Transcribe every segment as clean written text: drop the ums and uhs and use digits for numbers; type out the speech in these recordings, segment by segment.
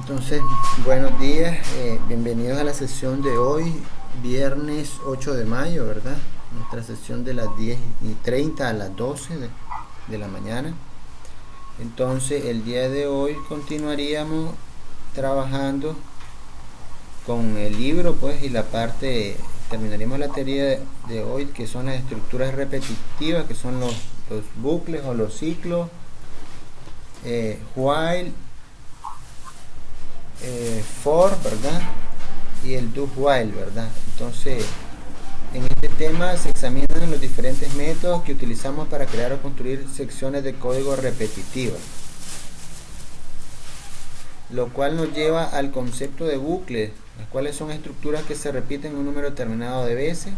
Entonces, buenos días, bienvenidos a la sesión de hoy, viernes 8 de mayo, ¿verdad? Nuestra sesión de las 10:30 a las 12 de la mañana. Entonces, el día de hoy continuaríamos trabajando con el libro, pues, y la parte, terminaríamos la teoría de hoy, que son las estructuras repetitivas, que son los bucles o los ciclos, while, for, ¿verdad? Y el do while, ¿verdad? Entonces, en este tema se examinan los diferentes métodos que utilizamos para crear o construir secciones de código repetitivas, lo cual nos lleva al concepto de bucles, las cuales son estructuras que se repiten un número determinado de veces,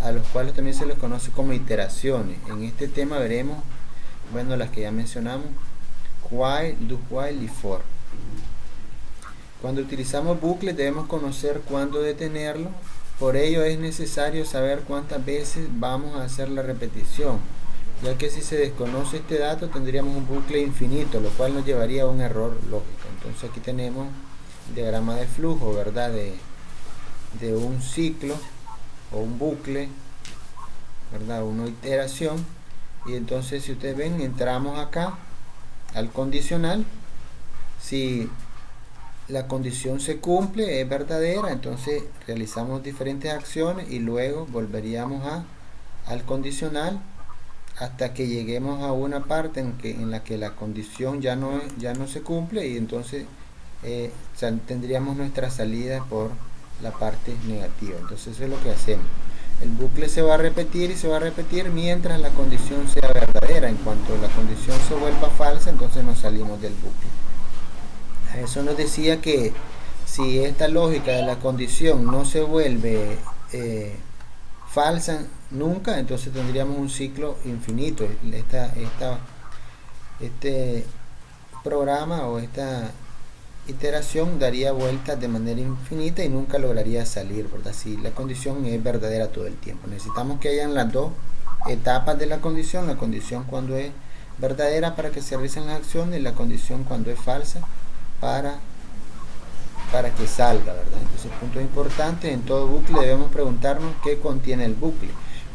a los cuales también se les conoce como iteraciones. En este tema veremos, bueno, las que ya mencionamos, while, do while y for. Cuando utilizamos bucles debemos conocer cuándo detenerlo, por ello es necesario saber cuántas veces vamos a hacer la repetición, ya que si se desconoce este dato tendríamos un bucle infinito, lo cual nos llevaría a un error lógico. Entonces aquí tenemos el diagrama de flujo, ¿verdad? De un ciclo o un bucle, ¿verdad? Una iteración. Y entonces, si ustedes ven, entramos acá al condicional. Si la condición se cumple, es verdadera, entonces realizamos diferentes acciones y luego volveríamos al condicional hasta que lleguemos a una parte en la que la condición ya no se cumple, y entonces tendríamos nuestra salida por la parte negativa. Entonces eso es lo que hacemos. El bucle se va a repetir y se va a repetir mientras la condición sea verdadera. En cuanto la condición se vuelva falsa, entonces nos salimos del bucle. Eso nos decía que si esta lógica de la condición no se vuelve falsa nunca, entonces tendríamos un ciclo infinito. Este programa o esta iteración daría vueltas de manera infinita y nunca lograría salir, ¿verdad? Si la condición es verdadera todo el tiempo. Necesitamos que hayan las dos etapas de la condición cuando es verdadera para que se realicen las acciones y la condición cuando es falsa para que salga, ¿verdad? Entonces, punto importante, en todo bucle debemos preguntarnos qué contiene el bucle,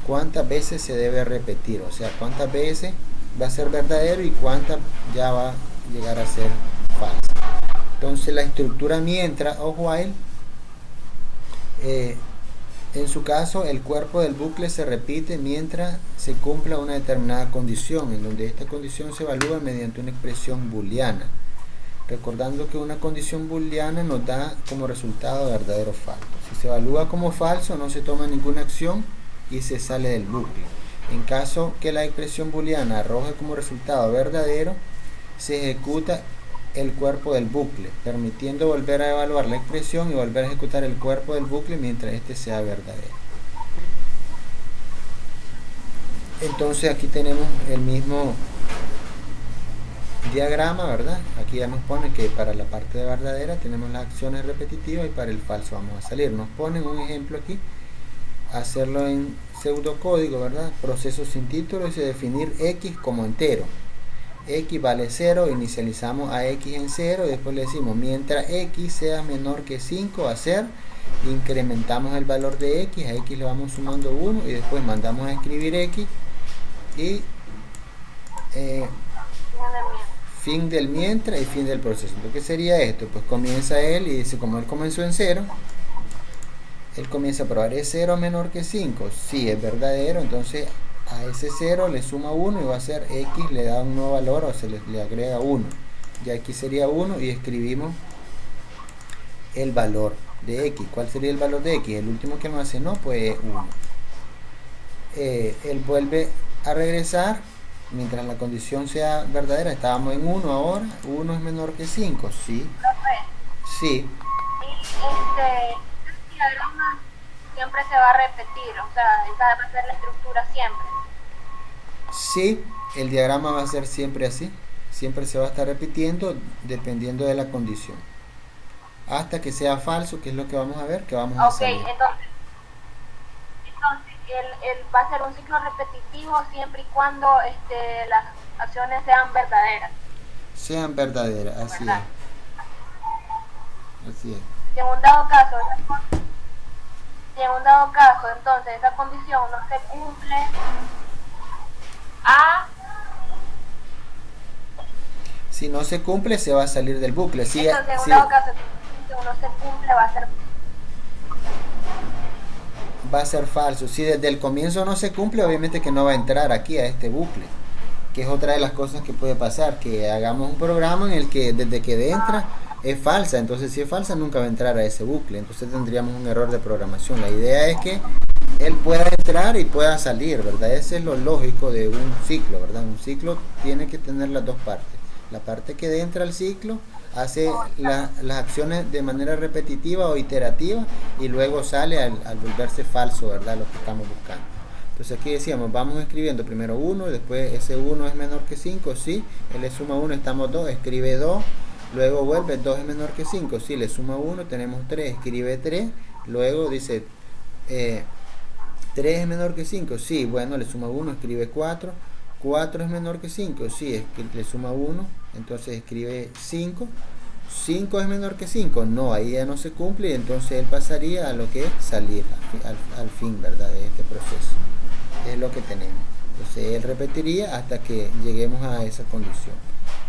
cuántas veces se debe repetir, o sea, cuántas veces va a ser verdadero y cuántas ya va a llegar a ser falsa. Entonces, la estructura mientras o while, en su caso, el cuerpo del bucle se repite mientras se cumpla una determinada condición, en donde esta condición se evalúa mediante una expresión booleana, recordando que una condición booleana nos da como resultado verdadero o falso. Si se evalúa como falso, no se toma ninguna acción y se sale del bucle. En caso que la expresión booleana arroje como resultado verdadero, se ejecuta el cuerpo del bucle, permitiendo volver a evaluar la expresión y volver a ejecutar el cuerpo del bucle mientras este sea verdadero. Entonces aquí tenemos el mismo diagrama, ¿verdad? Aquí ya nos pone que para la parte de verdadera tenemos las acciones repetitivas y para el falso vamos a salir. Nos ponen un ejemplo aquí, hacerlo en pseudocódigo, ¿verdad? Proceso sin título, y definir x como entero. X vale 0, inicializamos a x en 0 y después le decimos mientras x sea menor que 5 hacer, incrementamos el valor de x, a x le vamos sumando 1 y después mandamos a escribir x y fin del mientras y fin del proceso. ¿Qué sería esto? Pues comienza él y dice, como él comenzó en 0, él comienza a probar, ¿es 0 menor que 5? Sí, es verdadero, entonces a ese 0 le suma 1 y va a ser x, le da un nuevo valor o se le agrega 1. Ya aquí sería 1 y escribimos el valor de x. ¿Cuál sería el valor de x? El último que nos hace no, pues 1. Él vuelve a regresar mientras la condición sea verdadera. Estábamos en 1 ahora, 1 es menor que 5, sí. Sí. Este diagrama siempre se va a repetir, o sea, esa va a ser la estructura siempre. Sí, el diagrama va a ser siempre así, siempre se va a estar repitiendo dependiendo de la condición, hasta que sea falso, que es lo que vamos a ver, que vamos a salir. Entonces él va a ser un ciclo repetitivo siempre y cuando las acciones sean verdaderas. Sean verdaderas, así ¿verdad? es. Así es. Si en un dado caso, si en un dado caso, entonces esa condición no se cumple, a Si no se cumple, se va a salir del bucle. Si, entonces en un si dado caso si uno se cumple va a ser falso. Si desde el comienzo no se cumple, obviamente que no va a entrar aquí a este bucle. Que es otra de las cosas que puede pasar, que hagamos un programa en el que desde que entra es falsa, entonces si es falsa nunca va a entrar a ese bucle, entonces tendríamos un error de programación. La idea es que él pueda entrar y pueda salir, ¿verdad? Ese es lo lógico de un ciclo, ¿verdad? Un ciclo tiene que tener las dos partes. La parte que entra al ciclo hace las acciones de manera repetitiva o iterativa y luego sale al volverse falso, ¿verdad? Lo que estamos buscando. Entonces aquí decíamos, vamos escribiendo primero 1, después ese 1 es menor que 5, sí, él le suma 1, estamos 2, escribe 2, luego vuelve 2 es menor que 5, sí, le suma 1, tenemos 3, escribe 3, luego dice 3 es menor que 5, sí, bueno, le suma 1, escribe 4, 4 es menor que 5, sí, le suma 1, entonces escribe 5, 5 es menor que 5, no, ahí ya no se cumple y entonces él pasaría a lo que es salir al fin, ¿verdad?, de este proceso. Es lo que tenemos. Entonces él repetiría hasta que lleguemos a esa condición.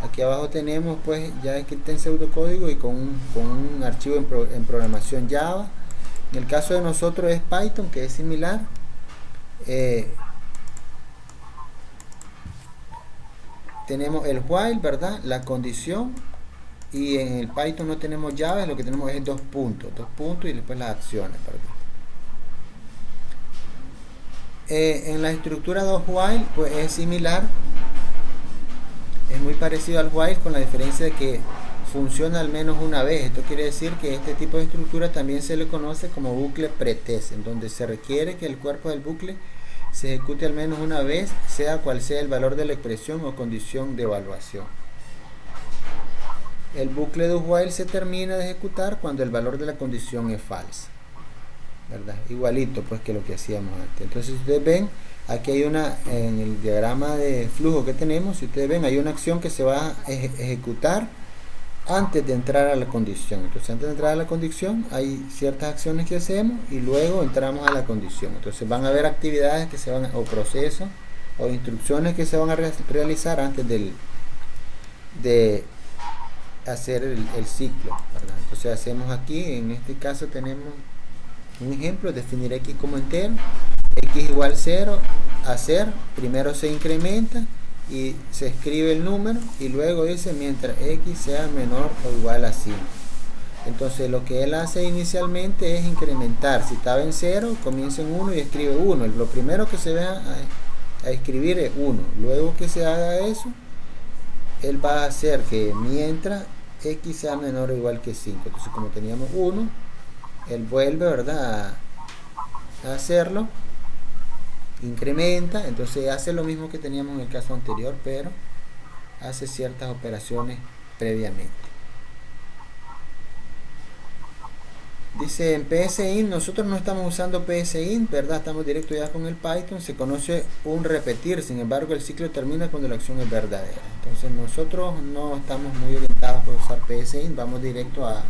Aquí abajo tenemos pues ya escrito en pseudocódigo y con un archivo en programación Java. En el caso de nosotros es Python, que es similar. Tenemos el while, ¿verdad?, la condición, y en el Python no tenemos llaves, lo que tenemos es dos puntos y después las acciones, ¿verdad? En la estructura de while pues es similar, es muy parecido al while, con la diferencia de que funciona al menos una vez. Esto quiere decir que este tipo de estructura también se le conoce como bucle pretest, en donde se requiere que el cuerpo del bucle se ejecute al menos una vez, sea cual sea el valor de la expresión o condición de evaluación. El bucle de while se termina de ejecutar cuando el valor de la condición es falsa, ¿verdad? Igualito pues que lo que hacíamos antes. Entonces, si ustedes ven, aquí hay una, en el diagrama de flujo que tenemos, si ustedes ven, hay una acción que se va a ejecutar antes de entrar a la condición. Entonces, antes de entrar a la condición hay ciertas acciones que hacemos y luego entramos a la condición. Entonces van a haber actividades que se van, o procesos o instrucciones que se van a realizar antes de hacer el ciclo, ¿verdad? Entonces hacemos aquí, en este caso tenemos un ejemplo, definir x como entero, x igual 0, hacer, primero se incrementa y se escribe el número y luego dice mientras x sea menor o igual a 5. Entonces lo que él hace inicialmente es incrementar. Si estaba en 0, comienza en 1 y escribe 1. Lo primero que se va a escribir es 1. Luego que se haga eso, él va a hacer que mientras x sea menor o igual que 5. Entonces como teníamos 1, él vuelve, ¿verdad?, a hacerlo, incrementa, entonces hace lo mismo que teníamos en el caso anterior, pero hace ciertas operaciones previamente. Dice en psint, nosotros no estamos usando psint, ¿verdad? Estamos directo ya con el Python, se conoce un repetir, sin embargo el ciclo termina cuando la acción es verdadera. Entonces nosotros no estamos muy orientados por usar psint, vamos directo a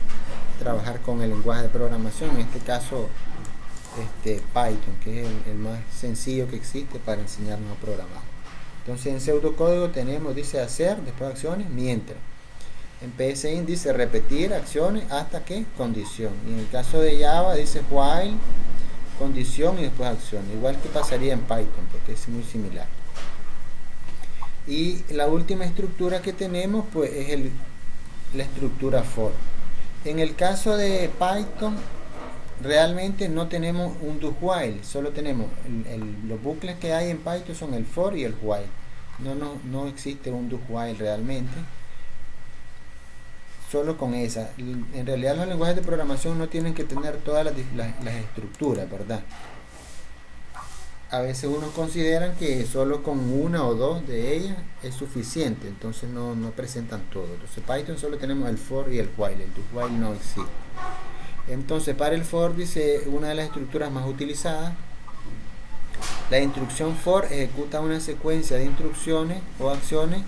trabajar con el lenguaje de programación, en este caso Python, que es el más sencillo que existe para enseñarnos a programar. Entonces en pseudocódigo tenemos, dice hacer, después acciones, mientras. En psint dice repetir acciones hasta que condición. Y en el caso de Java dice while, condición y después acción. Igual que pasaría en Python, porque es muy similar. Y la última estructura que tenemos pues es la estructura for. En el caso de Python realmente no tenemos un do while, solo tenemos los bucles que hay en Python son el for y el while. No existe un do while realmente. Solo con esa. En realidad los lenguajes de programación no tienen que tener todas las estructuras, ¿verdad? A veces unos consideran que solo con una o dos de ellas es suficiente, entonces no presentan todo. Entonces Python solo tenemos el for y el while, el do while no existe. Entonces para el for dice una de las estructuras más utilizadas, la instrucción for ejecuta una secuencia de instrucciones o acciones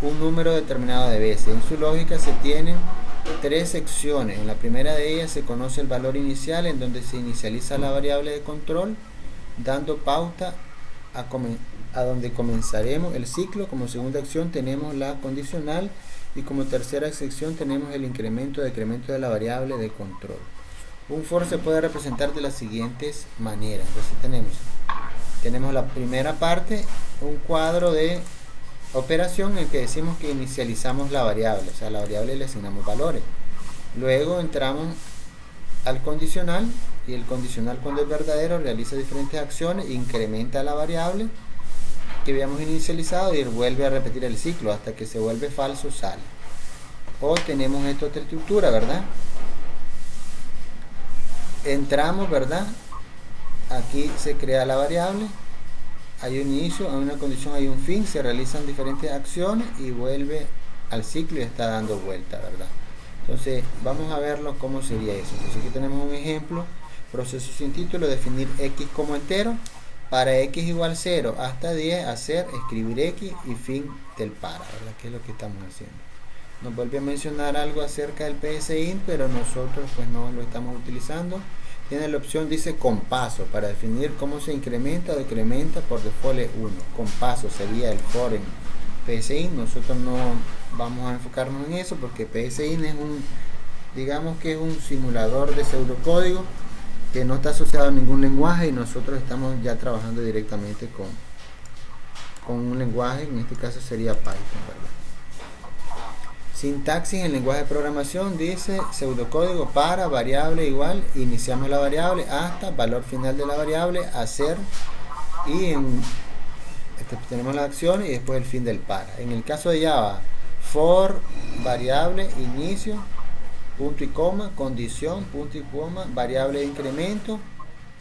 un número determinado de veces. En su lógica se tienen tres secciones. En la primera de ellas se conoce el valor inicial, en donde se inicializa la variable de control, dando pauta a donde comenzaremos el ciclo. Como segunda acción tenemos la condicional y como tercera sección tenemos el incremento o decremento de la variable de control. Un for se puede representar de las siguientes maneras. Entonces tenemos la primera parte, un cuadro de operación en el que decimos que inicializamos la variable, o sea, a la variable le asignamos valores. Luego entramos al condicional, y el condicional, cuando es verdadero, realiza diferentes acciones, incrementa la variable que habíamos inicializado y vuelve a repetir el ciclo hasta que se vuelve falso, sale. O tenemos esta otra estructura, ¿verdad? Entramos, ¿verdad? Aquí se crea la variable, hay un inicio, hay una condición, hay un fin, se realizan diferentes acciones y vuelve al ciclo y está dando vuelta, ¿verdad? Entonces vamos a verlo cómo sería eso. Entonces aquí tenemos un ejemplo, proceso sin título, definir x como entero, para x igual 0 hasta 10, hacer, escribir x y fin del para, ¿verdad? Que es lo que estamos haciendo. Nos vuelve a mencionar algo acerca del PSINT, pero nosotros pues no lo estamos utilizando. Tiene la opción, dice con paso, para definir cómo se incrementa o decrementa. Por default es 1. Con paso sería el for en PSINT. Nosotros no vamos a enfocarnos en eso porque PSINT es digamos que es un simulador de pseudocódigo que no está asociado a ningún lenguaje, y nosotros estamos ya trabajando directamente con un lenguaje, en este caso sería Python, ¿verdad? Sintaxis en lenguaje de programación, dice pseudocódigo para variable igual, iniciamos la variable hasta valor final de la variable, hacer, y tenemos la acción y después el fin del para. En el caso de Java, for, variable, inicio, punto y coma, condición, punto y coma, variable de incremento,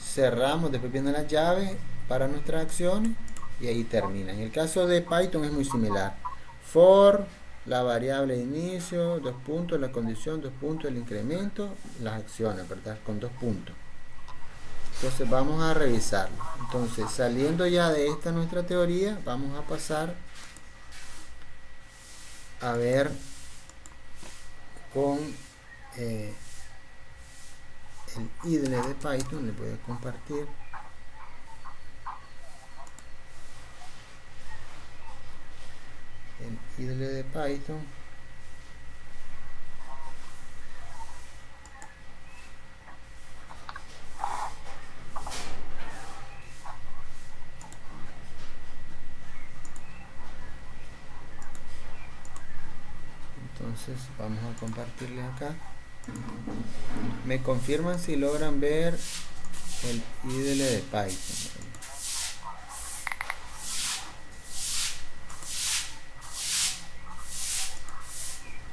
cerramos, después vienen las llaves para nuestras acciones y ahí termina. En el caso de Python es muy similar. For, la variable de inicio, 2 puntos, la condición, 2 puntos, el incremento, las acciones, ¿verdad? Con 2 puntos. Entonces vamos a revisarlo. Entonces, saliendo ya de esta nuestra teoría, vamos a pasar a ver con el IDLE de Python. Le voy a compartir. El IDLE de Python. Entonces vamos a compartirle acá. Me confirman si logran ver el IDLE de Python.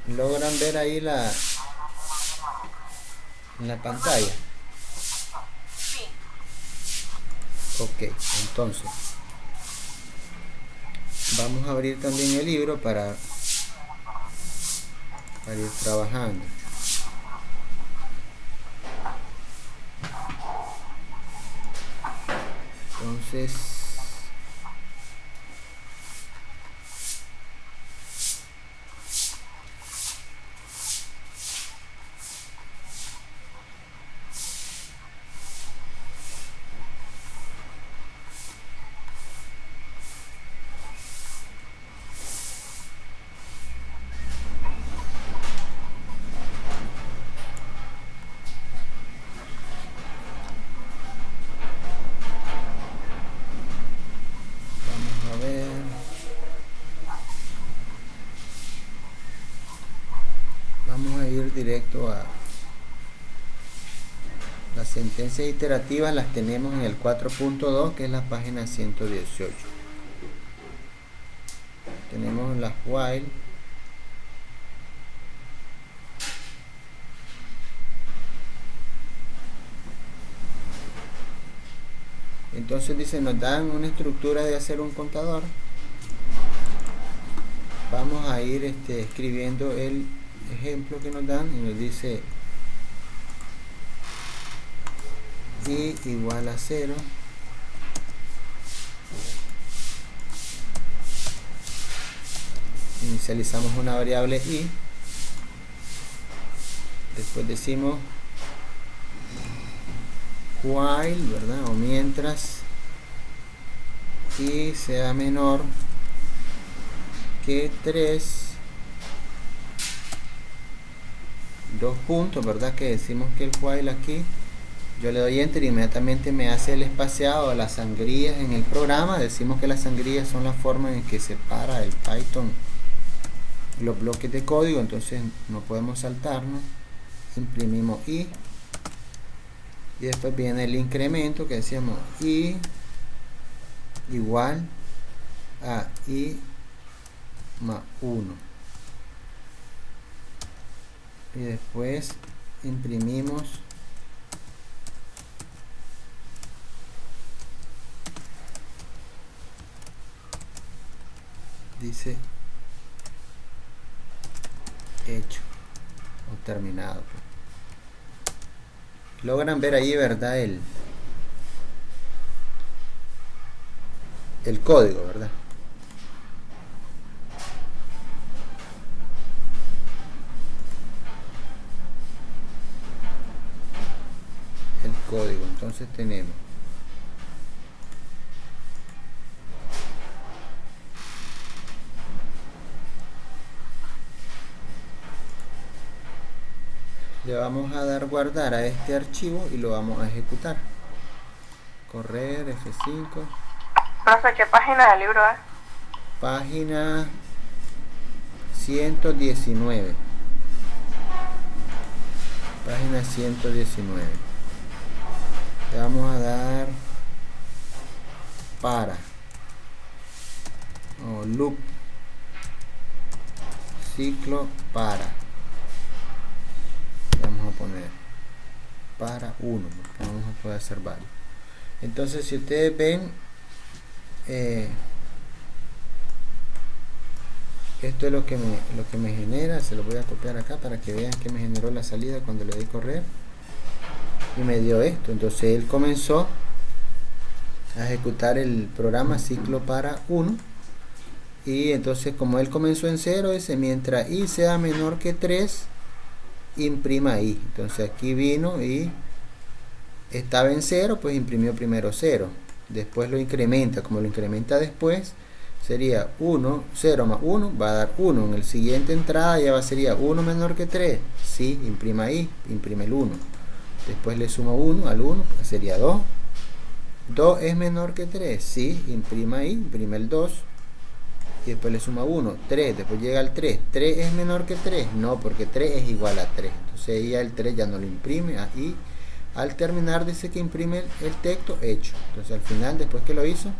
¿Logran ver ahí la pantalla? Sí. Ok, entonces vamos a abrir también el libro para ir trabajando. Vamos a ir directo a las sentencias iterativas. Las tenemos en el 4.2, que es la página 118. Tenemos las while, entonces dice, nos dan una estructura de hacer un contador. Vamos a ir escribiendo el ejemplo que nos dan, y nos dice i igual a 0, inicializamos una variable i, después decimos while, ¿verdad? O mientras i sea menor que 3, dos puntos, ¿verdad? Que decimos que el while aquí, yo le doy enter y inmediatamente me hace el espaciado de las sangrías en el programa. Decimos que las sangrías son la forma en que separa el Python los bloques de código, entonces no podemos saltarnos. Imprimimos i y después viene el incremento que decíamos i igual a i más 1, y después imprimimos dice hecho o terminado. Logran ver ahí, ¿verdad? El código, ¿verdad? El código, entonces tenemos le vamos a dar guardar a este archivo y lo vamos a ejecutar. Correr F5. Profe, ¿qué página del libro es? Página 119. Página 119. Le vamos a dar para o loop, ciclo para. Vamos a poner para 1, porque vamos a poder hacer varios. Entonces, si ustedes ven, esto es lo que me genera. Se lo voy a copiar acá para que vean que me generó la salida cuando le di correr y me dio esto. Entonces él comenzó a ejecutar el programa ciclo para 1, y entonces como él comenzó en 0, dice mientras i sea menor que 3 imprima i. Entonces aquí vino y estaba en 0, pues imprimió primero 0, después lo incrementa. Como lo incrementa después, sería 1, 0 más 1 va a dar 1. En el siguiente entrada ya sería 1 menor que 3, sí, imprima i, imprime el 1. Después le sumo 1 al 1, pues sería 2. 2 es menor que 3, sí, imprima i, imprime el 2. Y después le suma 1, 3, después llega al 3. 3 es menor que 3, no, porque 3 es igual a 3. Entonces ya el 3 ya no lo imprime. Y al terminar dice que imprime el texto hecho. Entonces al final, después que lo hizo,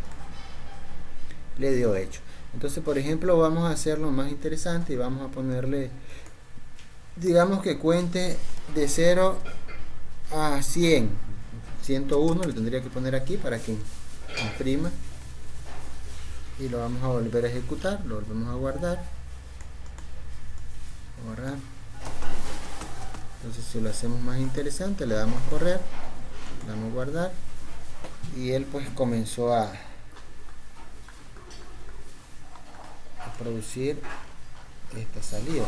le dio hecho. Entonces, por ejemplo, vamos a hacerlo más interesante y vamos a ponerle, digamos que cuente de 0 a 100. 101 le tendría que poner aquí para que imprima. Y lo vamos a volver a ejecutar, lo volvemos a guardar. Entonces, si lo hacemos más interesante, le damos correr, le damos guardar, y él pues comenzó a producir esta salida.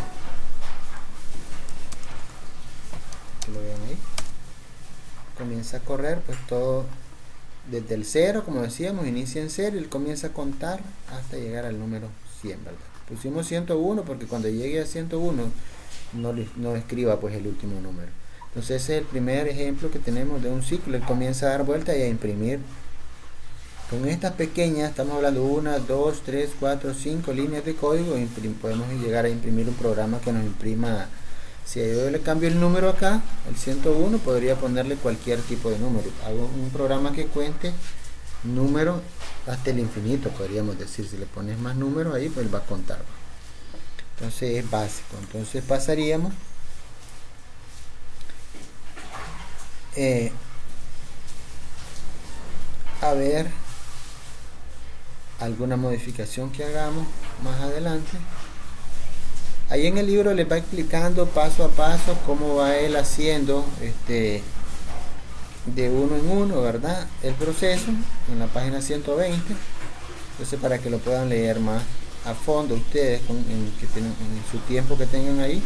Que lo vean ahí. Comienza a correr pues todo desde el 0, como decíamos, inicia en 0 y él comienza a contar hasta llegar al número 100, ¿verdad? Pusimos 101 porque cuando llegue a 101 no escriba pues el último número. Entonces ese es el primer ejemplo que tenemos de un ciclo. Él comienza a dar vuelta y a imprimir. Con estas pequeñas, estamos hablando 1, 2, 3, 4, 5 líneas de código, podemos llegar a imprimir un programa que nos imprima. Si yo le cambio el número acá, el 101, podría ponerle cualquier tipo de número. Hago un programa que cuente números hasta el infinito, podríamos decir. Si le pones más números ahí, pues va a contar. Entonces es básico. Entonces pasaríamos a ver alguna modificación que hagamos más adelante. Ahí en el libro les va explicando paso a paso cómo va él haciendo de uno en uno, ¿verdad? El proceso en la página 120. Entonces, para que lo puedan leer más a fondo ustedes en su tiempo que tengan ahí.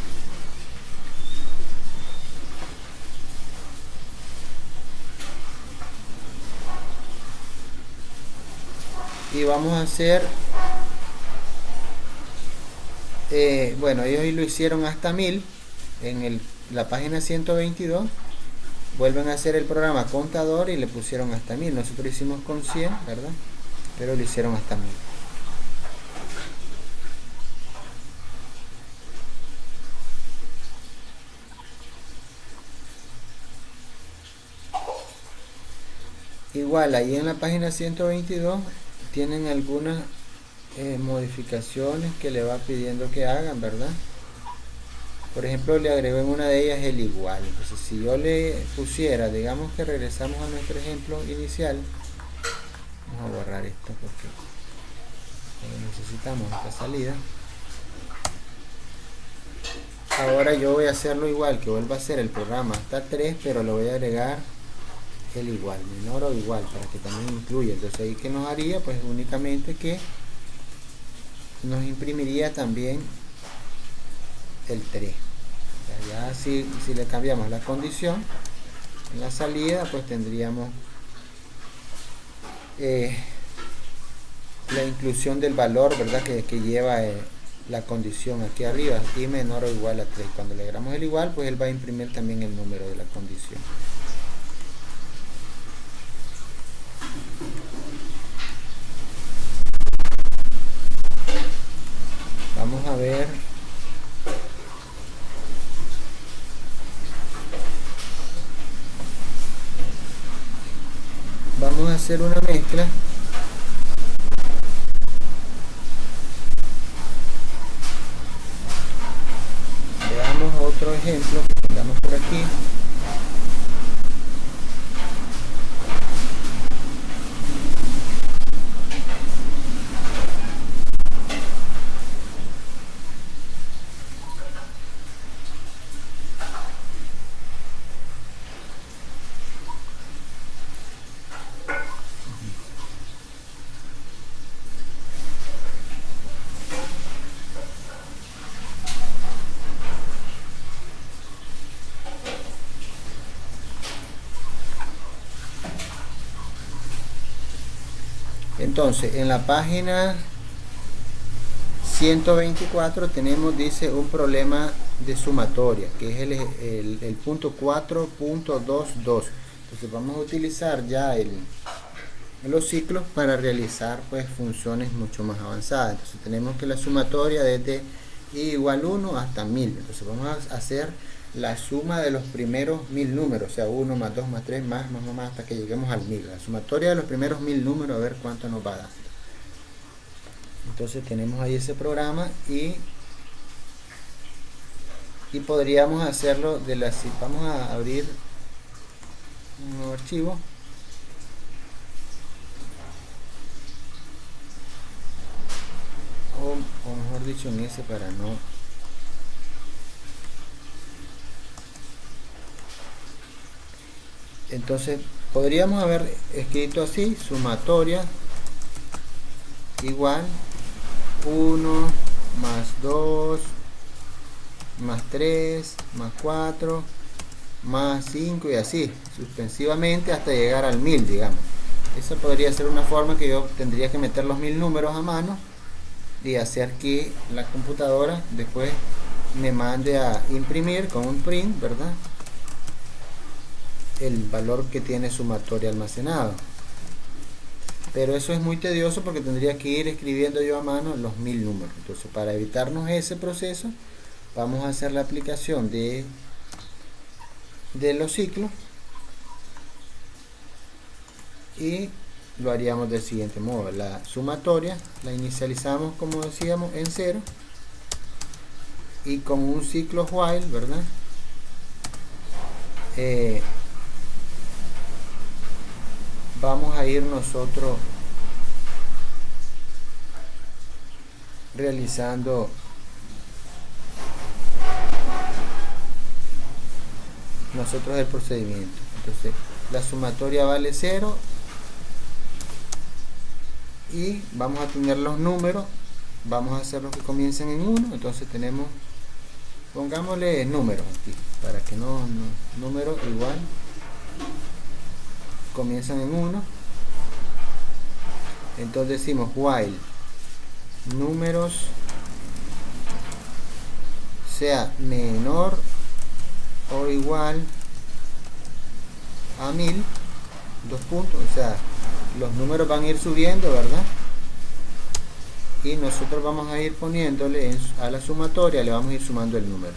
Y vamos a hacer, bueno, ellos lo hicieron hasta 1000 en la página 122. Vuelven a hacer el programa contador y le pusieron hasta 1000. Nosotros hicimos con 100, ¿verdad? Pero lo hicieron hasta 1000. Igual, ahí en la página 122 tienen algunas modificaciones que le va pidiendo que hagan, ¿verdad? Por ejemplo, le agregó en una de ellas el igual. Entonces, si yo le pusiera, digamos que regresamos a nuestro ejemplo inicial, vamos a borrar esto porque necesitamos esta salida. Ahora yo voy a hacerlo igual, que vuelva a hacer el programa hasta 3, pero le voy a agregar el igual, menor o igual, para que también incluya. Entonces ahí que nos haría, pues únicamente que nos imprimiría también el 3. Ya si le cambiamos la condición en la salida, pues tendríamos la inclusión del valor, ¿verdad? Que lleva la condición aquí arriba, y menor o igual a 3. Cuando le agregamos el igual, pues él va a imprimir también el número de la condición. Vamos a ver. Vamos a hacer una mezcla. Veamos otro ejemplo que tengamos por aquí. Entonces, en la página 124 tenemos, dice, un problema de sumatoria, que es el punto 4.22. Entonces vamos a utilizar ya los ciclos para realizar pues funciones mucho más avanzadas. Entonces tenemos que la sumatoria desde i igual 1 hasta 1000. Entonces vamos a hacer la suma de los primeros 1000 números, o sea, 1 más 2 más 3 más hasta que lleguemos al 1000. La sumatoria de los primeros 1000 números, a ver cuánto nos va a dar. Entonces tenemos ahí ese programa y podríamos hacerlo de la... Vamos a abrir un nuevo archivo. O mejor dicho en ese para no... Entonces podríamos haber escrito así: sumatoria igual 1 más 2 más 3 más 4 más 5 y así suspensivamente hasta llegar al 1000, digamos. Esa podría ser una forma que yo tendría que meter los 1000 números a mano y hacer que la computadora después me mande a imprimir con un print, ¿verdad?, el valor que tiene sumatoria almacenado. Pero eso es muy tedioso porque tendría que ir escribiendo yo a mano los 1000 números. Entonces, para evitarnos ese proceso, vamos a hacer la aplicación de los ciclos y lo haríamos del siguiente modo: la sumatoria la inicializamos, como decíamos, en 0 y con un ciclo while, ¿verdad?, vamos a ir nosotros realizando el procedimiento. Entonces la sumatoria vale 0 y vamos a tener los números vamos a hacer los que comiencen en 1. Entonces tenemos, pongámosle números aquí, para que no números igual comienzan en 1. Entonces decimos while números sea menor o igual a 1000, 2 puntos, o sea, los números van a ir subiendo, ¿verdad? Y nosotros vamos a ir poniéndole a la sumatoria, le vamos a ir sumando el número.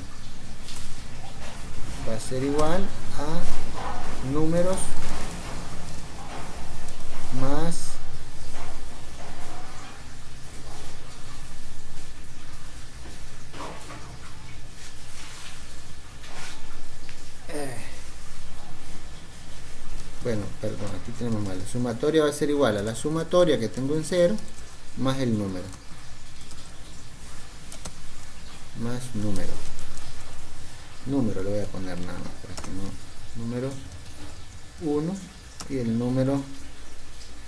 Va a ser igual a números más bueno, perdón, aquí tenemos mal. La sumatoria va a ser igual a la sumatoria que tengo en 0 más el número. Más número. Número lo voy a poner nada más para que no. Número 1 y el número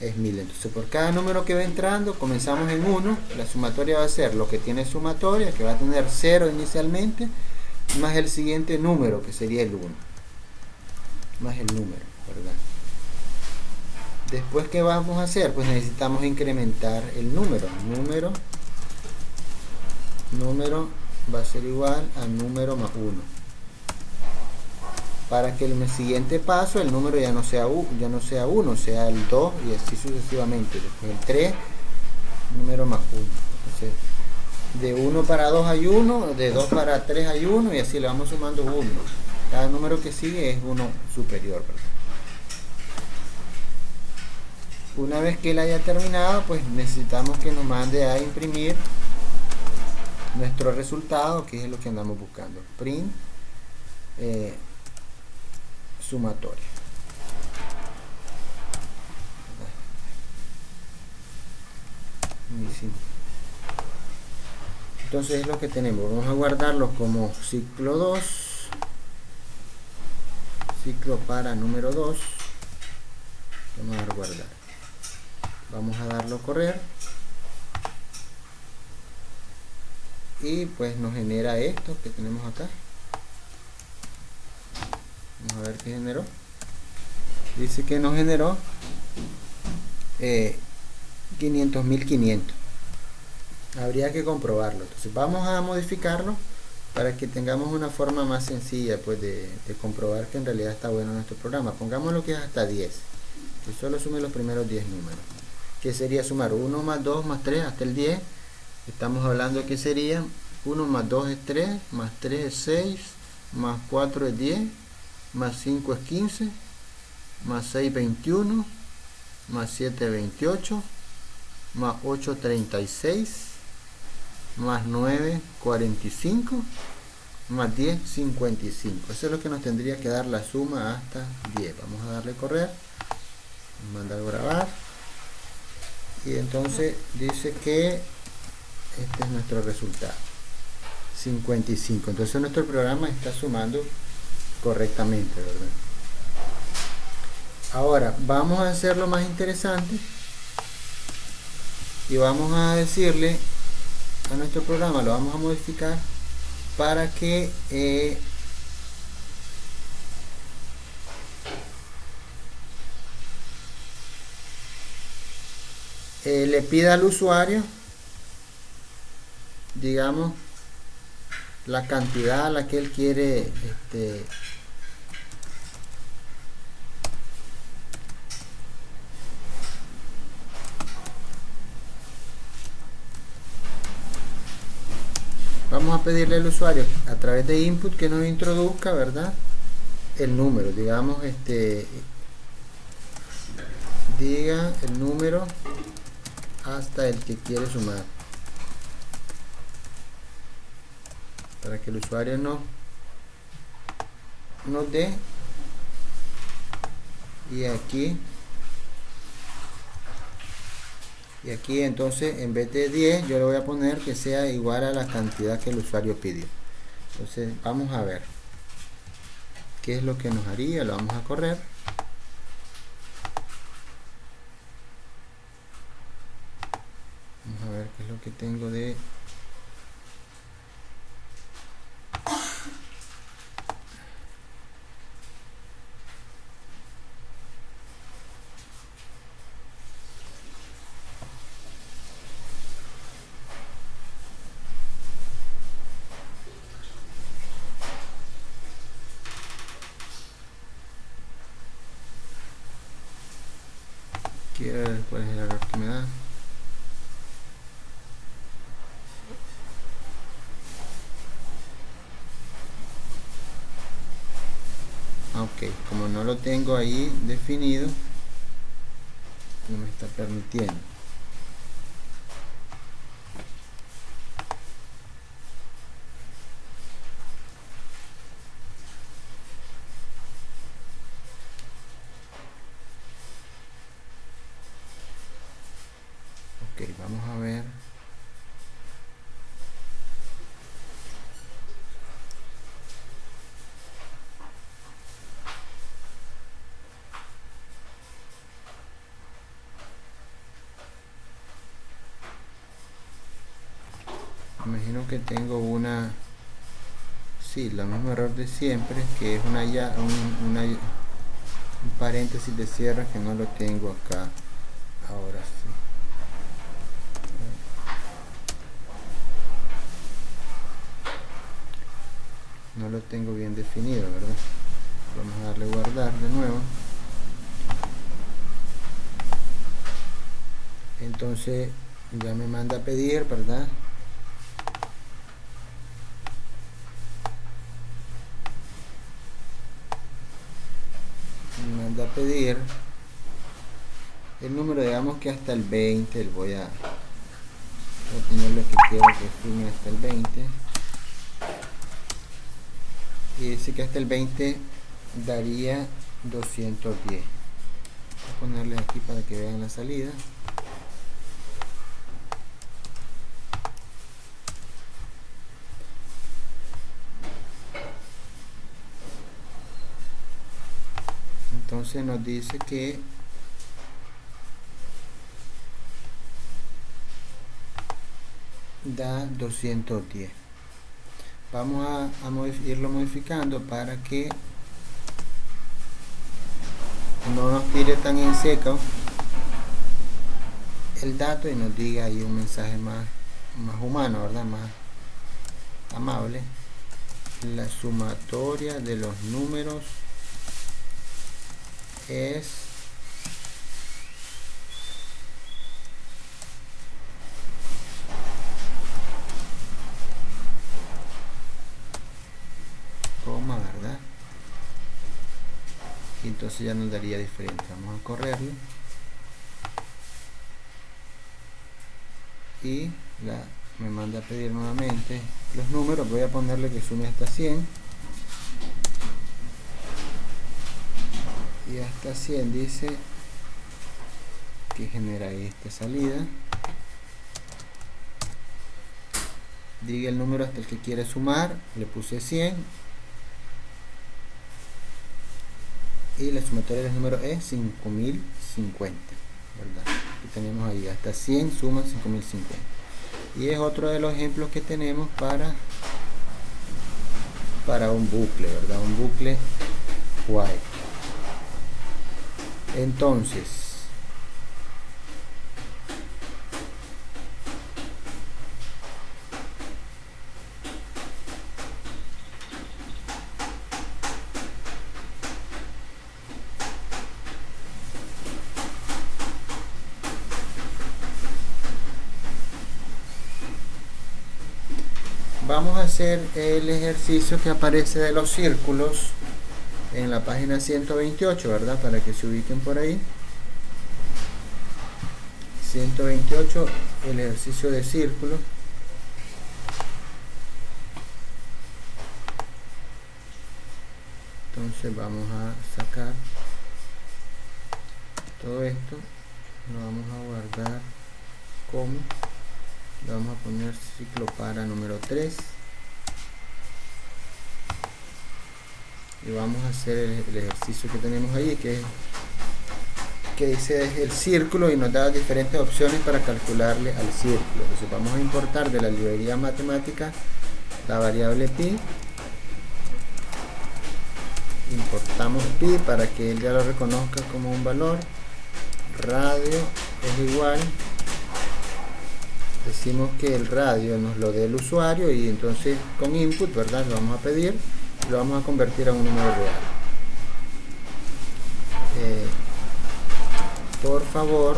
es 1000. Entonces por cada número que va entrando comenzamos en 1. La sumatoria va a ser lo que tiene sumatoria, que va a tener 0 inicialmente, más el siguiente número que sería el 1. Más el número, ¿verdad? Después, ¿qué vamos a hacer? Pues necesitamos incrementar el número. Número va a ser igual a número más 1. Para que el siguiente paso el número ya no sea 1, sea el 2 y así sucesivamente. Después el 3, número más 1. Entonces, de 1 para 2 hay 1, de 2 para 3 hay 1 y así le vamos sumando 1. Cada número que sigue es 1 superior, ¿verdad? Una vez que él haya terminado, pues necesitamos que nos mande a imprimir nuestro resultado, que es lo que andamos buscando. Print sumatoria. Entonces es lo que tenemos. Vamos a guardarlo como ciclo 2. Ciclo para número 2. Vamos a dar guardar. Vamos a darlo a correr. Y pues nos genera esto que tenemos acá. Vamos a ver qué generó. Dice que nos generó 500.500. Habría que comprobarlo. Entonces vamos a modificarlo para que tengamos una forma más sencilla pues de comprobar que en realidad está bueno nuestro programa. Pongamos lo que es hasta 10, que solo sume los primeros 10 números, que sería sumar 1 más 2 más 3 hasta el 10. Estamos hablando que sería 1 más 2 es 3, más 3 es 6, más 4 es 10, más 5 es 15, más 6 21, más 7 28, más 8 36, más 9 45, más 10 55. Eso es lo que nos tendría que dar la suma hasta 10. Vamos a darle correr, mandar a grabar, y entonces dice que este es nuestro resultado, 55. Entonces nuestro programa está sumando correctamente, ¿verdad? Ahora vamos a hacerlo más interesante y vamos a decirle a nuestro programa, lo vamos a modificar para que le pida al usuario, digamos, la cantidad a la que él quiere vamos a pedirle al usuario a través de input que nos introduzca, ¿verdad?, el número, digamos, diga el número hasta el que quiere sumar, para que el usuario nos dé, y aquí entonces en vez de 10 yo le voy a poner que sea igual a la cantidad que el usuario pidió. Entonces vamos a ver qué es lo que nos haría. Lo vamos a correr. Vamos a ver qué es lo lo que tengo de quiero ver cuál es el error que me da. Ok, como no lo tengo ahí definido, no me está permitiendo. Ok, vamos a ver. Imagino que tengo una, sí, el mismo error de siempre, que es un paréntesis de cierre que no lo tengo acá. Ahora sí. No lo tengo bien definido, ¿verdad? Vamos a darle guardar de nuevo. Entonces ya me manda a pedir, ¿verdad? Me manda a pedir el número, digamos que hasta el 20, voy a ponerle que quiero que sume hasta el 20. Y dice que hasta el 20 daría 210. Voy a ponerle aquí para que vean la salida. Entonces nos dice que da 210. Vamos a irlo modificando para que no nos tire tan en seco el dato y nos diga ahí un mensaje más humano, ¿verdad? Más amable. La sumatoria de los números es coma, ¿verdad? Y entonces ya nos daría diferente. Vamos a correrlo y me manda a pedir nuevamente los números. Voy a ponerle que sume hasta 100 y hasta 100 dice que genera esta salida. Diga el número hasta el que quiere sumar, le puse 100 y la sumatoria de los números es 5050, ¿verdad? Aquí tenemos ahí hasta 100 suma 5050 y es otro de los ejemplos que tenemos para un bucle, ¿verdad? Un bucle while. Entonces vamos a hacer el ejercicio que aparece de los círculos en la página 128, ¿verdad? Para que se ubiquen por ahí. 128, el ejercicio de círculo. Entonces vamos a sacar todo esto, lo vamos a guardar como, le vamos a poner ciclo para número 3 y vamos a hacer el ejercicio que tenemos ahí, que es que dice el círculo y nos da diferentes opciones para calcularle al círculo. Entonces vamos a importar de la librería matemática la variable pi. Importamos pi para que él ya lo reconozca como un valor. Radio es igual, decimos que el radio nos lo dé el usuario y entonces con input, ¿verdad? Lo vamos a pedir y lo vamos a convertir a un número real. Por favor,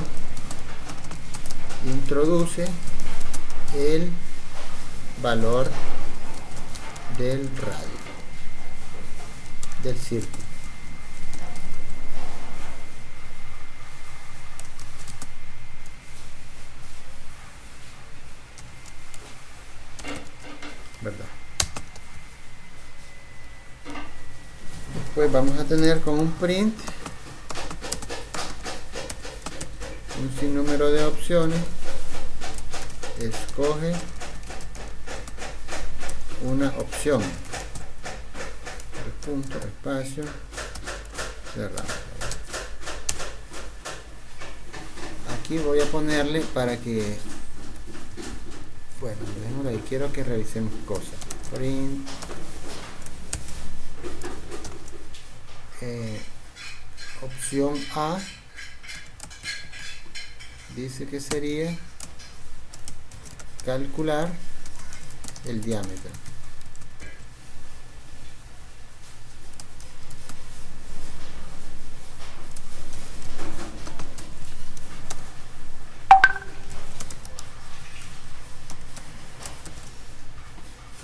introduce el valor del radio, del círculo. ¿Verdad? Después vamos a tener con un print un sinnúmero de opciones. Escoge una opción. Punto, espacio, cerrado. Aquí voy a ponerle para que, bueno, dejémoslo ahí, quiero que revisemos cosas. Print opción A dice que sería calcular el diámetro.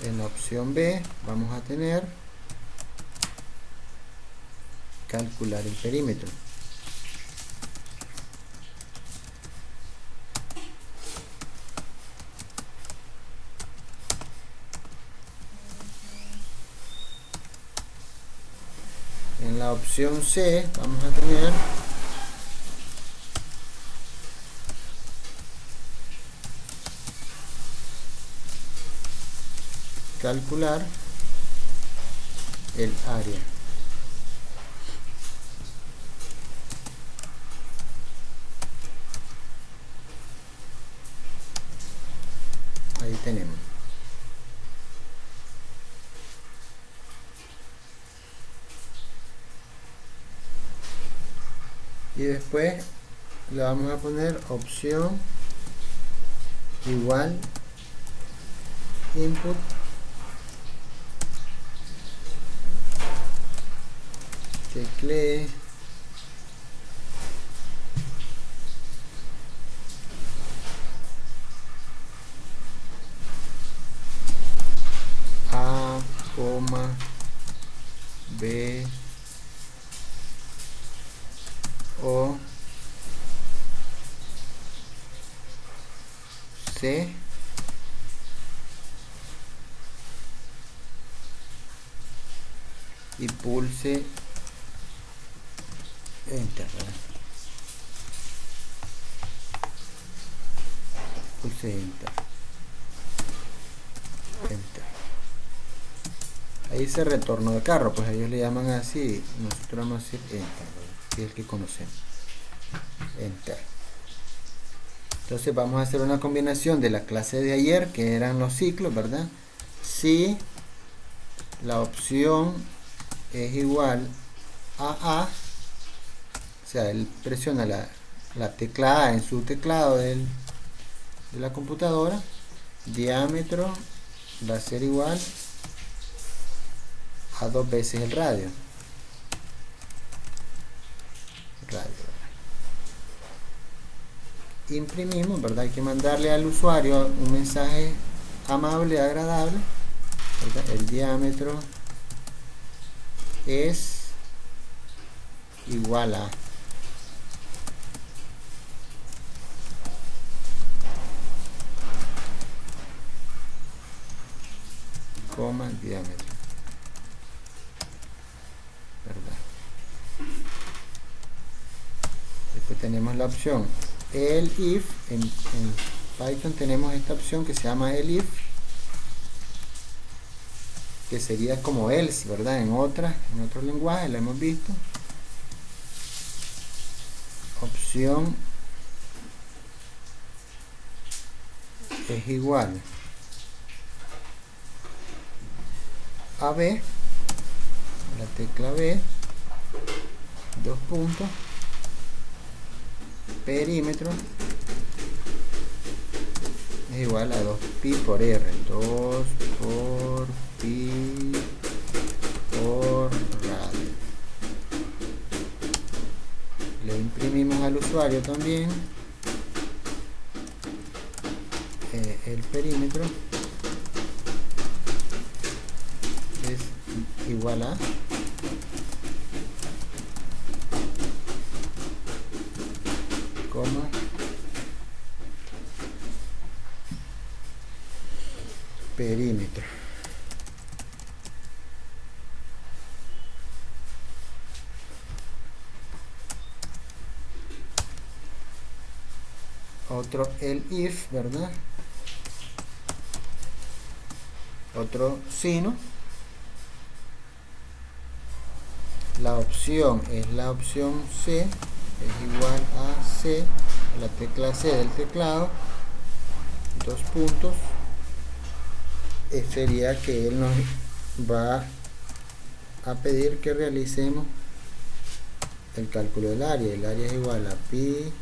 En la opción B vamos a tener calcular el perímetro. En la opción C vamos a tener calcular el área. Ahí tenemos. Y después le vamos a poner opción igual input teclee A, B, O, C, y pulse Enter, ¿verdad? Pulse Enter. Enter. Ahí se retorno de carro, pues ellos le llaman así, nosotros vamos a decir Enter, ¿verdad? Que es el que conocemos. Enter. Entonces vamos a hacer una combinación de la clase de ayer, que eran los ciclos, ¿verdad? Si la opción es igual a A, o sea, él presiona la tecla A en su teclado de la computadora, diámetro va a ser igual a 2 veces el radio. Imprimimos, ¿verdad? Hay que mandarle al usuario un mensaje amable, agradable, ¿verdad? El diámetro es igual a coma diámetro, ¿verdad? Después tenemos la opción el if. En Python tenemos esta opción que se llama el if, que sería como else, ¿verdad? En otros lenguajes la hemos visto. opción es igual a B, la tecla B, dos puntos, perímetro es igual a 2pi por r, 2 por pi por radio. Le imprimimos al usuario también el perímetro es igual a coma perímetro. Otro el if, ¿verdad? Otro sino. La opción es la opción C, es igual a C, a la tecla C del teclado, dos puntos. Sería que él nos va a pedir que realicemos el cálculo del área. El área es igual a pi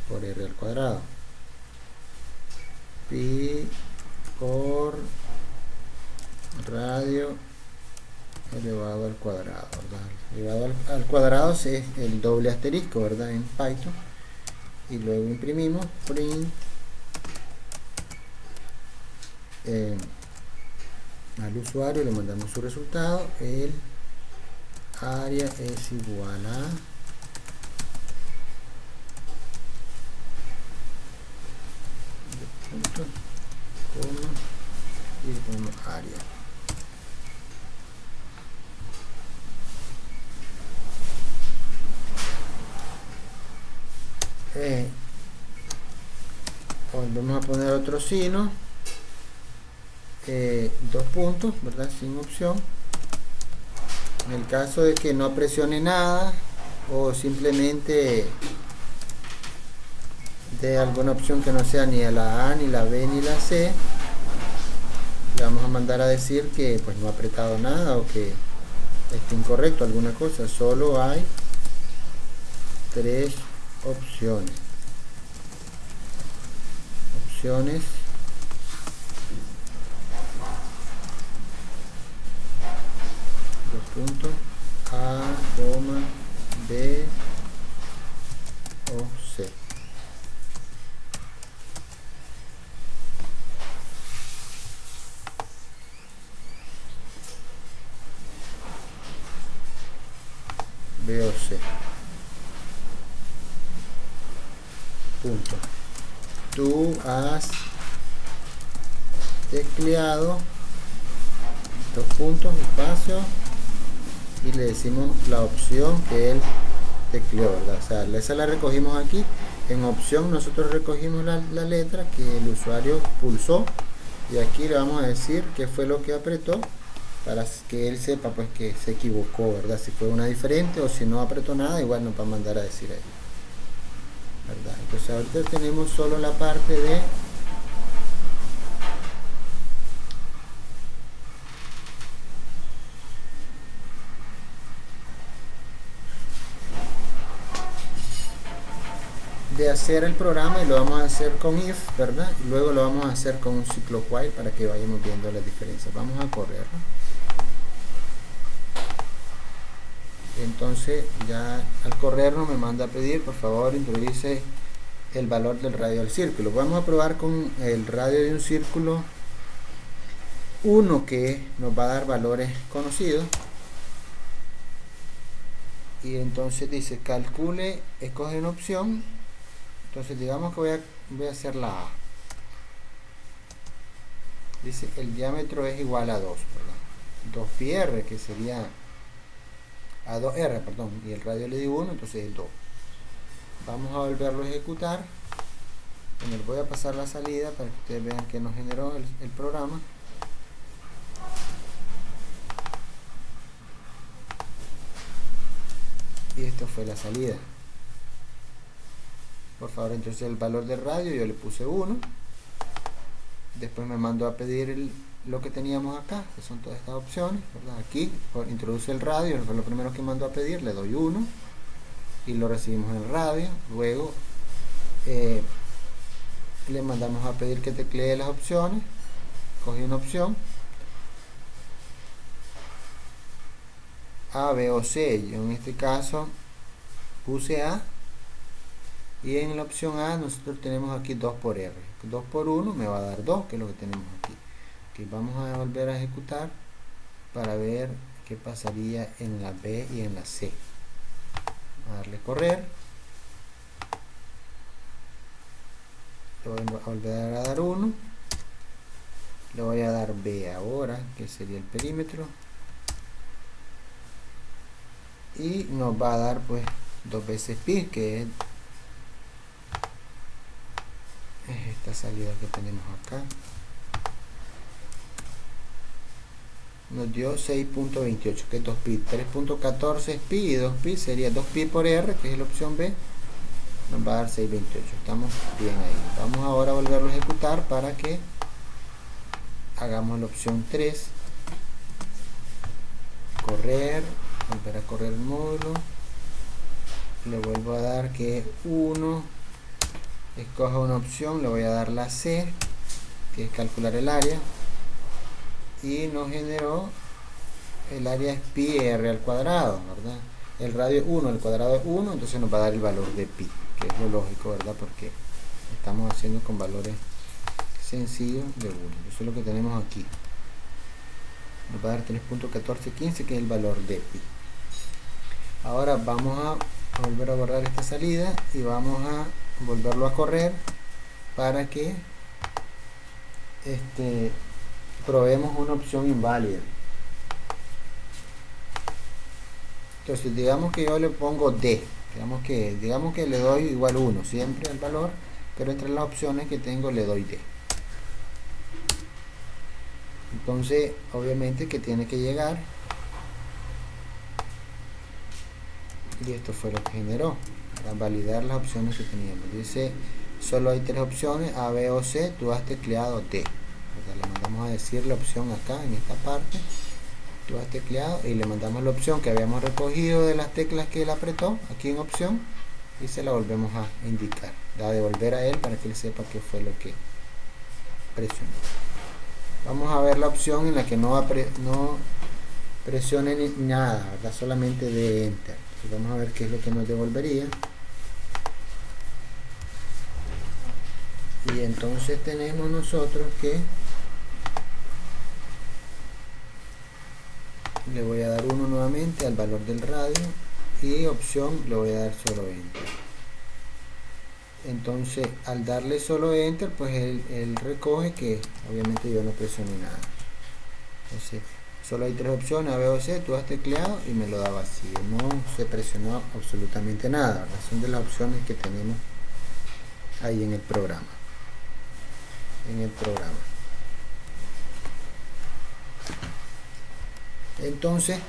por r al cuadrado, pi por radio elevado al cuadrado, ¿verdad? Elevado al cuadrado es el doble asterisco, ¿verdad? En Python. Y luego imprimimos print al usuario, le mandamos su resultado. El área es igual a punto, coma, y ponemos área. Vamos a poner otro sino, dos puntos, ¿verdad? Sin opción. En el caso de que no presione nada o simplemente de alguna opción que no sea ni la A, ni la B, ni la C, le vamos a mandar a decir que pues no ha apretado nada o que está incorrecto alguna cosa. Solo hay tres opciones. Opciones dos puntos A, B o C. B o C. Punto. Tú has tecleado dos puntos, espacio, y le decimos la opción que él tecleó, ¿verdad? O sea, esa la recogimos aquí. En opción nosotros recogimos la letra que el usuario pulsó, y aquí le vamos a decir qué fue lo que apretó para que él sepa pues que se equivocó, ¿verdad? Si fue una diferente o si no apretó nada, igual nos va a mandar a decir ahí, ¿verdad? Entonces ahorita tenemos solo la parte de hacer el programa, y lo vamos a hacer con if, ¿verdad? Y luego lo vamos a hacer con un ciclo while para que vayamos viendo las diferencias. Vamos a correrlo. Entonces ya al correrlo me manda a pedir, por favor introduce el valor del radio del círculo. Vamos a probar con el radio de un círculo 1, que nos va a dar valores conocidos. Y entonces dice calcule, escoge una opción. Entonces digamos que voy a hacer la A. Dice el diámetro es igual a 2, ¿verdad? 2πr, que sería a 2r, perdón, y el radio le di 1, entonces es 2. Vamos a volverlo a ejecutar. Voy a pasar la salida para que ustedes vean que nos generó el programa. Y esto fue la salida. por favor. Entonces el valor del radio yo le puse 1. Después me mandó a pedir lo que teníamos acá, que son todas estas opciones, ¿verdad? Aquí introduce el radio, fue lo primero que mandó a pedir, le doy 1 y lo recibimos en el radio. Luego le mandamos a pedir que teclee las opciones, cogí una opción A, B o C. Yo en este caso puse A, y en la opción A nosotros tenemos aquí 2 por R, 2 por 1 me va a dar 2, que es lo que tenemos aquí. Vamos a volver a ejecutar para ver qué pasaría en la B y en la C. A darle correr, le voy a volver a dar 1, le voy a dar B ahora, que sería el perímetro, y nos va a dar pues 2 veces pi, que es esta salida que tenemos acá. Nos dio 6.28, que es 2 pi. 3.14 es pi, y 2 pi sería 2 pi por R, que es la opción B, nos va a dar 6.28. Estamos bien ahí. Vamos ahora a volverlo a ejecutar para que hagamos la opción 3, correr, volver a correr el módulo, le vuelvo a dar que 1, escoja una opción, le voy a dar la C, que es calcular el área, y nos generó el área es pi r al cuadrado, ¿verdad? El radio es 1, el cuadrado es 1, entonces nos va a dar el valor de pi, que es lo lógico, ¿verdad? Porque estamos haciendo con valores sencillos de 1. Eso es lo que tenemos aquí. Nos va a dar 3.1415, que es el valor de pi. Ahora vamos a volver a borrar esta salida y vamos a volverlo a correr para que probemos una opción inválida. Entonces digamos que yo le pongo D, digamos que le doy igual 1 siempre al valor, pero entre las opciones que tengo le doy D. Entonces obviamente que tiene que llegar, y esto fue lo que generó para validar las opciones que teníamos. Dice solo hay 3 opciones, A, B o C, tú has tecleado D. Le mandamos a decir la opción acá en esta parte, tú has tecleado, y le mandamos la opción que habíamos recogido de las teclas que él apretó aquí en opción, y se la volvemos a indicar, a devolver a él para que él sepa qué fue lo que presionó. Vamos a ver la opción en la que no presione nada, ¿verdad? Solamente de enter. Entonces vamos a ver qué es lo que nos devolvería. Y entonces tenemos nosotros que le voy a dar 1 nuevamente al valor del radio, y opción le voy a dar solo enter. Entonces al darle solo enter, pues él recoge que obviamente yo no presioné nada. Entonces solo hay 3 opciones, A, B o C, tú has tecleado, y me lo da vacío, no se presionó absolutamente nada, ¿verdad? Son de las opciones que tenemos ahí en el programa. Entonces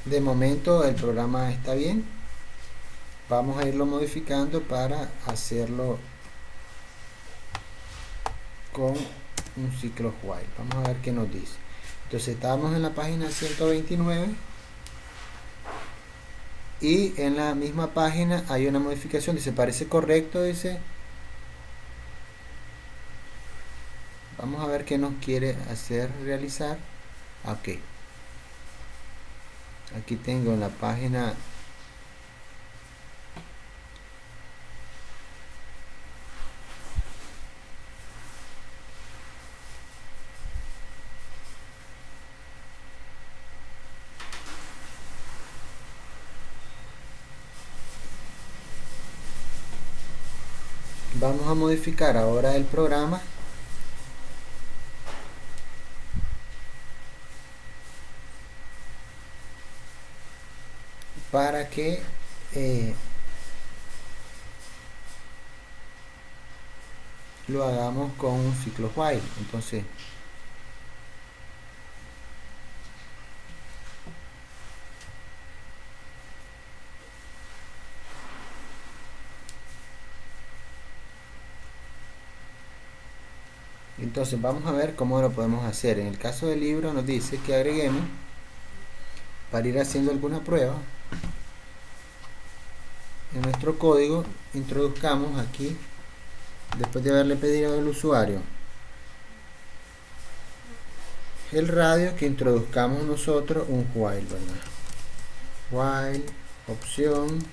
de momento el programa está bien. Vamos a irlo modificando para hacerlo con un ciclo while. Vamos a ver qué nos dice. Entonces estamos en la página 129, y en la misma página hay una modificación, dice parece correcto, dice. Vamos a ver qué nos quiere hacer realizar. Ok, aquí tengo en la página vamos a modificar ahora el programa para que lo hagamos con un ciclo while. Entonces Entonces vamos a ver cómo lo podemos hacer. En el caso del libro nos dice que agreguemos, para ir haciendo alguna prueba, en nuestro código introduzcamos aquí, después de haberle pedido al usuario el radio, que introduzcamos nosotros un while, ¿verdad? While, opción,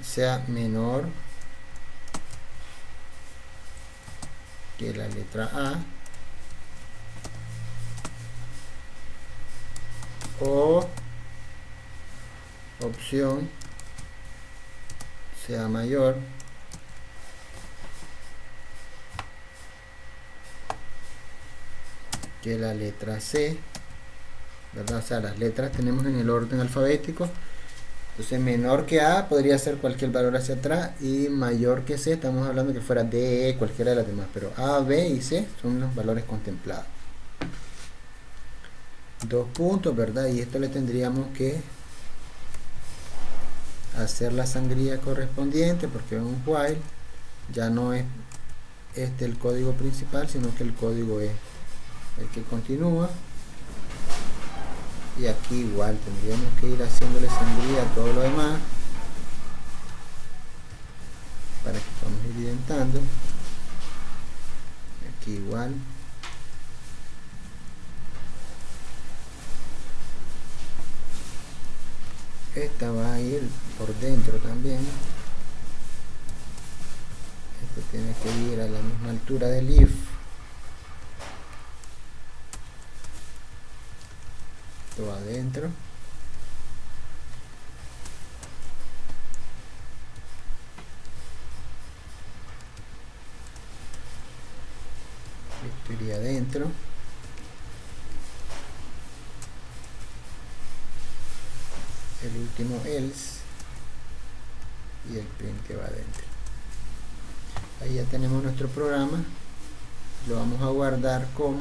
sea menor que la letra A, o opción sea mayor que la letra C, ¿verdad? O sea, las letras tenemos en el orden alfabético. Entonces menor que A podría ser cualquier valor hacia atrás, y mayor que C estamos hablando que fuera D, E, cualquiera de las demás, pero A, B y C son los valores contemplados. Dos puntos, ¿verdad? Y esto le tendríamos que hacer la sangría correspondiente, porque es un while, ya no es este el código principal, sino que el código es el que continúa. Y aquí igual tendríamos que ir haciéndole sangría a todo lo demás para que podamos ir identando. Aquí igual. Esta va a ir por dentro también. Este tiene que ir a la misma altura del if. Esto va adentro. Esto iría adentro. El último else y el print que va adentro. Ahí ya tenemos nuestro programa. Lo vamos a guardar como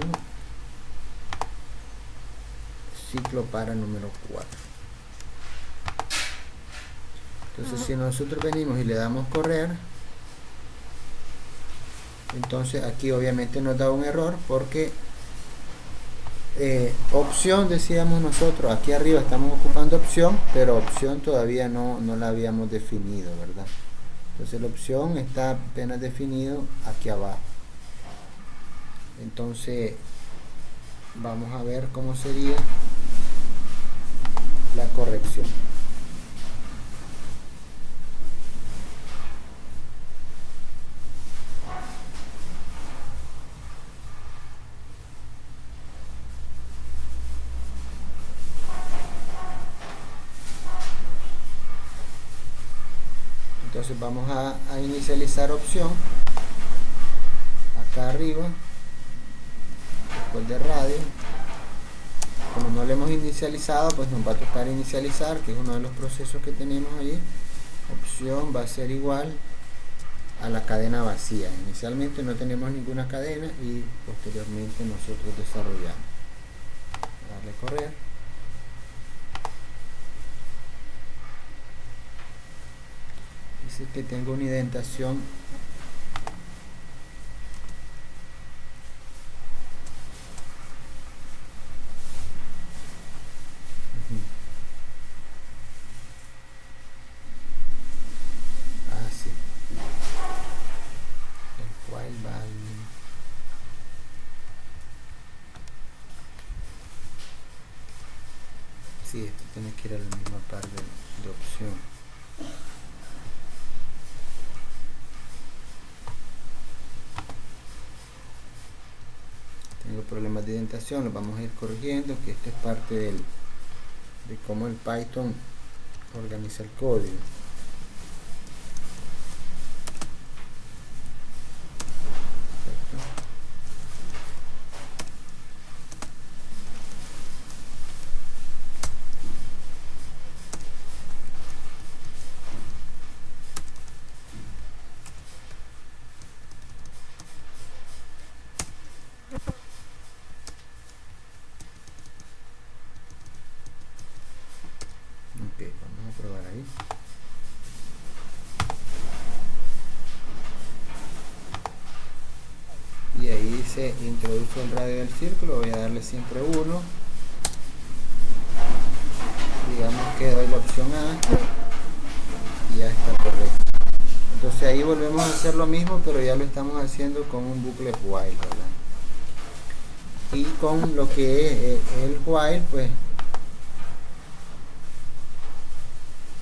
ciclo para número 4. Entonces si nosotros venimos y le damos correr, entonces aquí obviamente nos da un error, porque opción, decíamos nosotros, aquí arriba estamos ocupando opción, pero opción todavía no la habíamos definido, ¿verdad? Entonces la opción está apenas definido aquí abajo. Entonces vamos a ver cómo sería la corrección. Entonces vamos a inicializar opción acá arriba, después de radio. Como no lo hemos inicializado, pues nos va a tocar inicializar, que es uno de los procesos que tenemos ahí. Opción va a ser igual a la cadena vacía. Inicialmente no tenemos ninguna cadena y posteriormente nosotros desarrollamos. Darle correr. Dice que tengo una indentación así, el cual va sí, esto tiene que ir a la misma par de opción. Tengo problemas de indentación, los vamos a ir corrigiendo, que esto es parte de cómo el Python organiza el código. Perfecto. Ok, vamos a probar ahí. dice introduce el radio del círculo, voy a darle siempre 1. Digamos que doy la opción A y ya está correcto. Entonces ahí volvemos a hacer lo mismo, pero ya lo estamos haciendo con un bucle while, ¿verdad? Y con lo que es el while, pues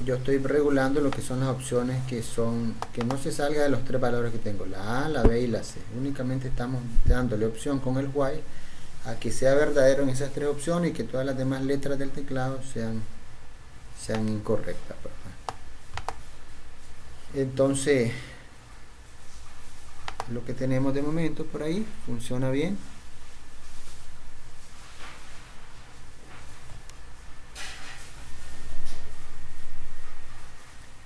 yo estoy regulando lo que son las opciones que no se salga de los 3 valores que tengo, la A, la B y la C. Únicamente estamos dándole opción con el while a que sea verdadero en esas 3 opciones y que todas las demás letras del teclado sean incorrectas, ¿verdad? Entonces, lo que tenemos de momento por ahí funciona bien.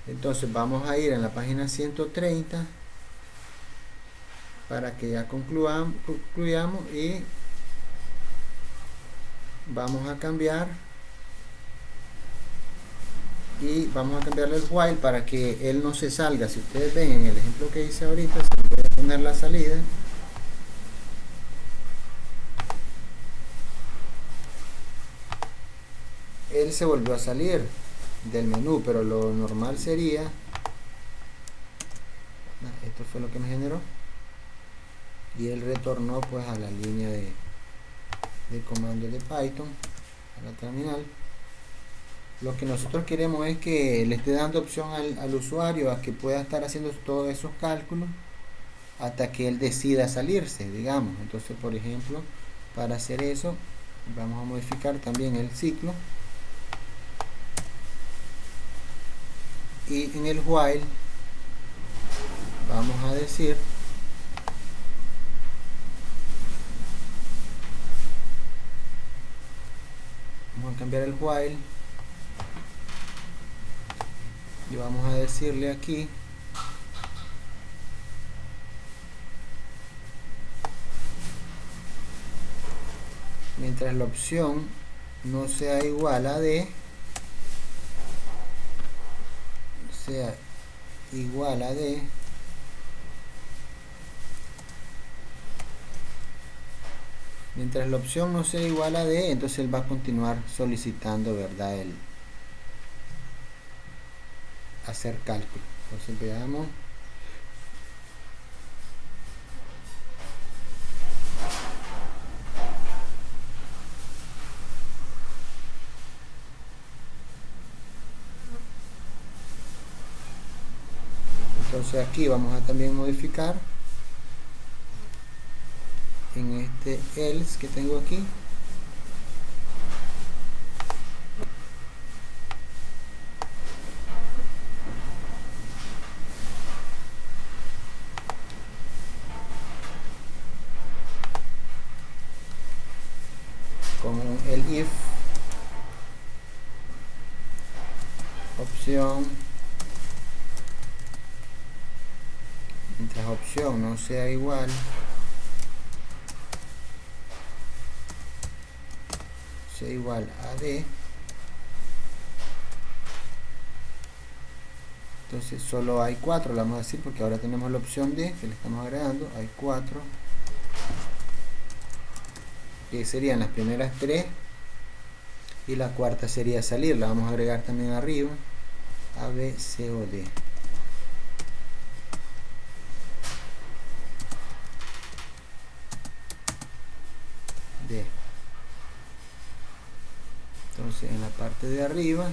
Entonces vamos a ir en la página 130 para que ya concluyamos y vamos a cambiar el while para que él no se salga. Si ustedes ven en el ejemplo que hice ahorita, se puede poner la salida, él se volvió a salir del menú, pero lo normal sería, esto fue lo que me generó, y él retornó pues a la línea de comandos de Python, a la terminal. Lo que nosotros queremos es que le esté dando opción al usuario a que pueda estar haciendo todos esos cálculos hasta que él decida salirse, digamos. Entonces, por ejemplo, para hacer eso vamos a modificar también el ciclo, y en el while vamos a decir vamos a cambiar el while y vamos a decirle aquí mientras la opción no sea igual a D, mientras la opción no sea igual a D, entonces él va a continuar solicitando, ¿verdad?, el hacer cálculo. Entonces veamos. Entonces aquí vamos a también modificar en este else que tengo aquí, con el if opción, mientras opción no sea igual a D, entonces solo hay 4, le vamos a decir, porque ahora tenemos la opción D que le estamos agregando, hay 4 que serían las primeras 3 y la cuarta sería salir, la vamos a agregar también arriba, A, B, C o D. Entonces en la parte de arriba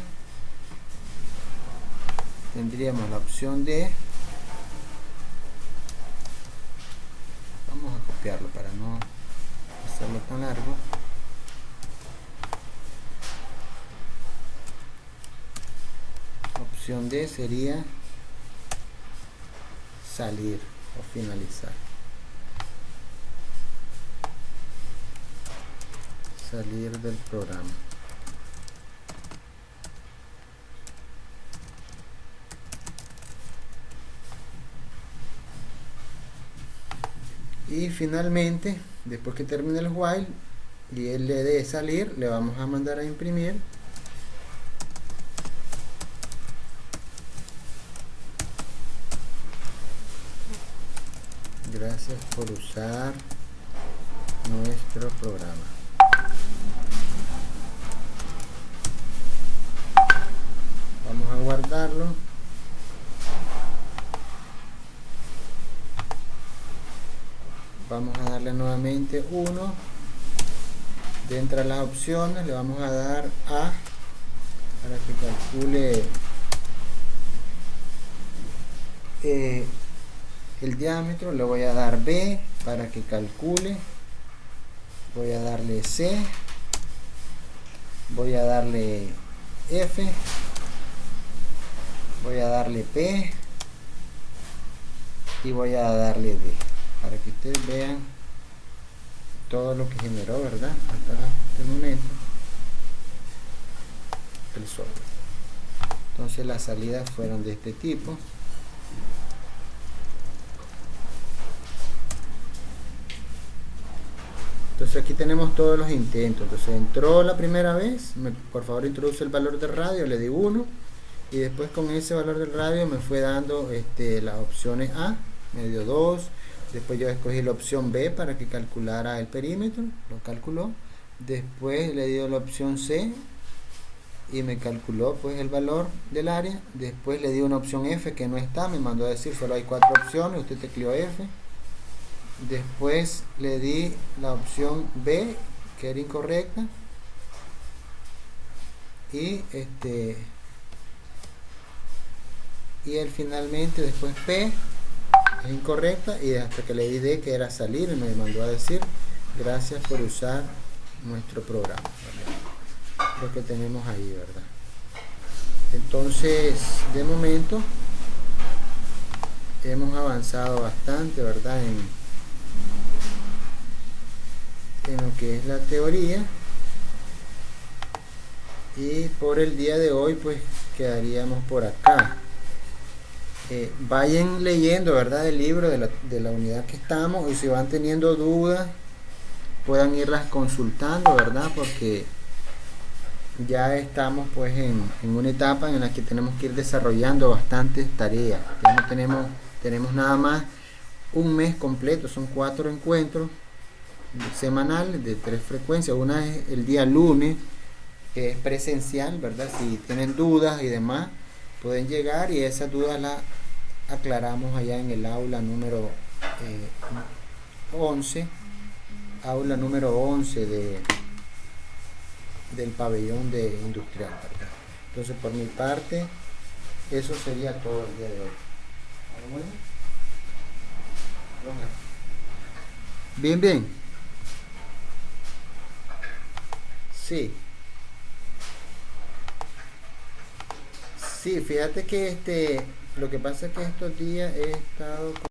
tendríamos la opción D, vamos a copiarlo para no hacerlo tan largo, opción D sería salir o finalizar, salir del programa. Y finalmente, después que termine el while y él le dé salir, le vamos a mandar a imprimir gracias por usar nuestro programa. Vamos a guardarlo. Vamos a darle nuevamente 1. Dentro de las opciones le vamos a dar A para que calcule el diámetro. Le voy a dar B para que calcule. Voy a darle C. Voy a darle F. Voy a darle P. Y voy a darle D. Para que ustedes vean todo lo que generó, ¿verdad? Hasta este momento el software. Entonces las salidas fueron de este tipo. Entonces aquí tenemos todos los intentos. Entonces entró la primera vez, por favor introduce el valor del radio, le di 1 y después con ese valor del radio me fue dando las opciones A, me dio 2. Después yo escogí la opción B para que calculara el perímetro, lo calculó. Después le dio la opción C y me calculó pues el valor del área. Después le di una opción F que no está, me mandó a decir solo hay 4 opciones, usted tecleó F. Después le di la opción B que era incorrecta y él finalmente después P es incorrecta y hasta que le di D que era salir y me mandó a decir gracias por usar nuestro programa, ¿verdad? Lo que tenemos ahí, ¿verdad? Entonces de momento hemos avanzado bastante, ¿verdad? En lo que es la teoría, y por el día de hoy pues quedaríamos por acá. Vayan leyendo, ¿verdad? El libro de la unidad que estamos, y si van teniendo dudas puedan irlas consultando, ¿verdad? Porque ya estamos pues en una etapa en la que tenemos que ir desarrollando bastantes tareas. Ya no tenemos nada más un mes completo, son 4 encuentros semanales de 3 frecuencias. Una es el día lunes, que es presencial, ¿verdad? Si tienen dudas y demás pueden llegar y esas dudas las aclaramos allá en el aula número 11, aula número 11 del pabellón de industrial, ¿verdad? Entonces por mi parte eso sería todo el día de hoy. Bien. Sí, fíjate que lo que pasa es que estos días he estado